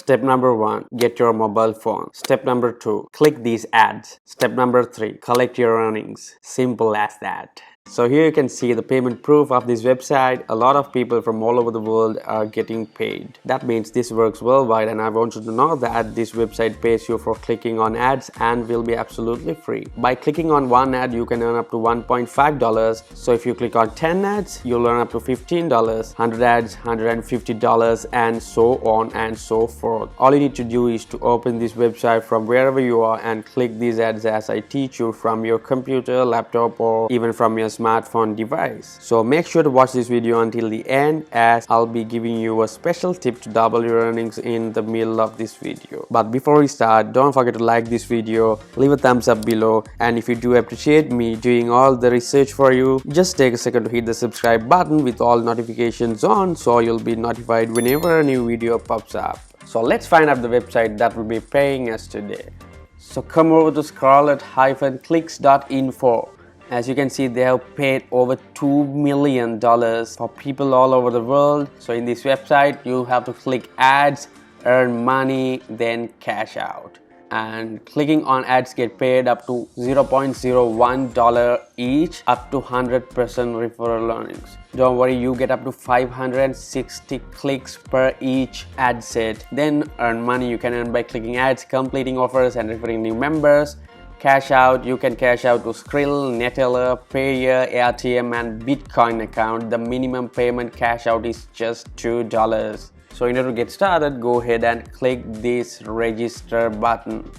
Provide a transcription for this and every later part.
Step number 1, get your mobile phone. Step number 2, click these ads. Step number 3, collect your earnings. Simple as that. So here you can see the payment proof of this website. A lot of people from all over the world are getting paid. That means this works worldwide, and I want you to know that this website pays you for clicking on ads and will be absolutely free. By clicking on one ad, you can earn up to $1.5. So if you click on 10 ads, you'll earn up to $15, 100 ads, $150, and so on and so forth. All you need to do is to open this website from wherever you are and click these ads as I teach you from your computer, laptop, or even from your smartphone device. So make sure to watch this video until the end, as I'll be giving you a special tip to double your earnings in the middle of this video. But before we start, don't forget to like this video, leave a thumbs up below, and if you do appreciate me doing all the research for you, just take a second to hit the subscribe button with all notifications on, so you'll be notified whenever a new video pops up. So let's find out the website that will be paying us today. So come over to scarlet-clicks.info. As you can see, they have paid over $2 million for people all over the world. So in this website, you have to click ads, earn money, then cash out. And clicking on ads get paid up to $0.01 each, up to 100% referral earnings. Don't worry, you get up to 560 clicks per each ad set. Then earn money you can earn by clicking ads, completing offers, and referring new members. Cash out, you can cash out to Skrill, Neteller, Payer, ATM, and Bitcoin account. The minimum payment cash out is just $2. So in order to get started, go ahead and click this register button.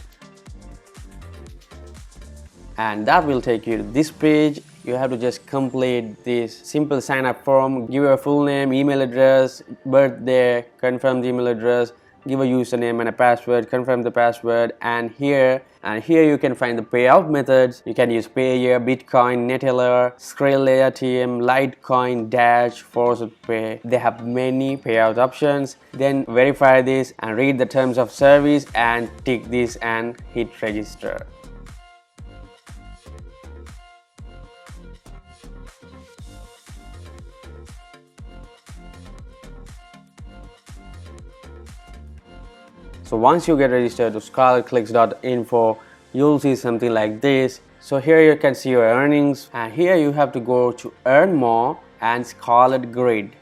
And that will take you to this page. You have to just complete this simple sign up form. Give your full name, email address, birthday, confirm the email address, give a username and a password, confirm the password, and here you can find the payout methods. You can use Payer, Bitcoin, Neteller, Skrill, ATM, Litecoin, Dash, Force Pay. They have many payout options. Then verify this and read the terms of service and tick this and hit register. So once you get registered to scarlet-clicks.info, you'll see something like this. So here you can see your earnings, and here you have to go to earn more and Scarlet Grid.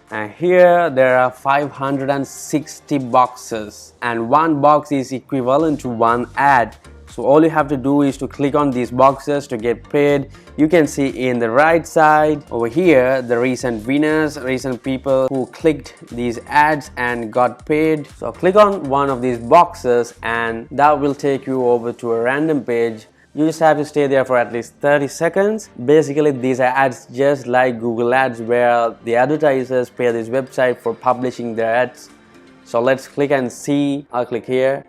And here there are 560 boxes, and one box is equivalent to one ad. So all you have to do is to click on these boxes to get paid. You can see in the right side over here the recent winners, recent people who clicked these ads and got paid. So click on one of these boxes and that will take you over to a random page. You just have to stay there for at least 30 seconds. Basically, these are ads just like Google Ads, where the advertisers pay this website for publishing their ads. So let's click and see. I'll click here.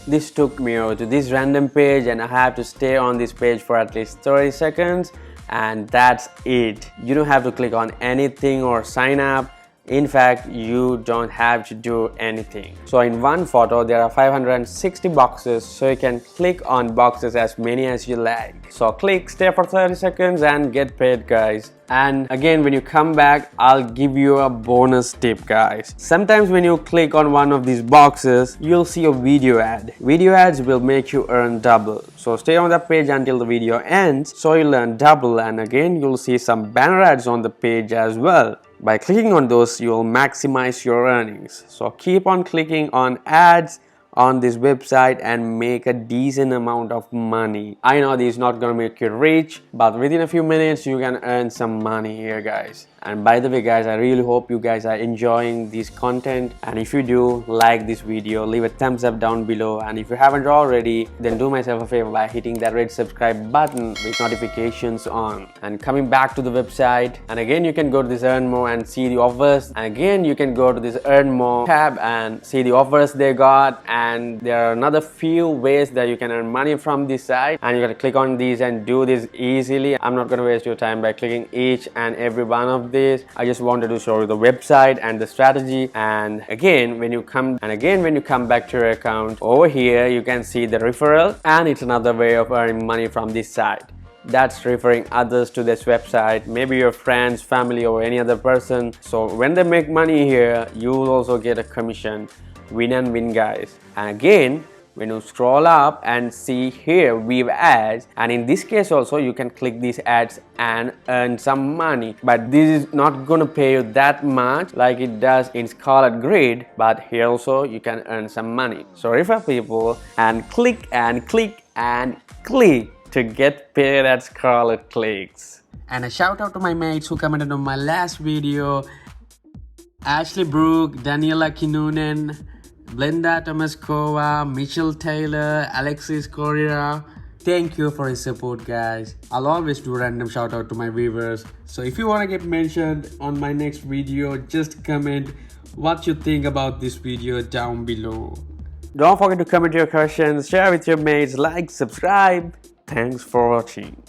This took me over to this random page, and I have to stay on this page for at least 30 seconds, and that's it. You don't have to click on anything or sign up. In fact, you don't have to do anything. So in one photo there are 560 boxes, so you can click on boxes as many as you like. So click, stay for 30 seconds and get paid, guys. And again, when you come back, I'll give you a bonus tip, guys. Sometimes when you click on one of these boxes, you'll see a video ad. Video ads will make you earn double. So stay on that page until the video ends, so you'll earn double. And again, you'll see some banner ads on the page as well. By clicking on those, you'll maximize your earnings. So keep on clicking on ads on this website and make a decent amount of money. I know this is not gonna make you rich, but within a few minutes you can earn some money here, guys. And by the way, guys, I really hope you guys are enjoying this content, and if you do, like this video, leave a thumbs up down below, and if you haven't already, then do myself a favor by hitting that red subscribe button with notifications on. And coming back to the website, and again you can go to this earn more and see the offers, and again you can go to this earn more tab and see the offers they got. And there are another few ways that you can earn money from this site, and you gotta click on these and do this easily. I'm not gonna waste your time by clicking each and every one of this. I just wanted to show you the website and the strategy. And again when you come back to your account, over here you can see the referral, and it's another way of earning money from this site. that's referring others to this website, maybe your friends, family, or any other person. So when they make money here, you will also get a commission. Win and win, guys. And again, when you scroll up and see here view ads, and in this case also you can click these ads and earn some money, but this is not gonna pay you that much like it does in Scarlet Grid, but here also you can earn some money. So refer people and click and click and click to get paid at Scarlet Clicks. And a shout out to my mates who commented on my last video: Ashley Brooke, Daniela Kinnunen, Blenda Tomaskova, Mitchell Taylor, Alexis Correa. Thank you for your support, guys. I'll always do random shout out to my viewers. So if you want to get mentioned on my next video, just comment what you think about this video down below. Don't forget to comment your questions, share with your mates, like, subscribe. Thanks for watching.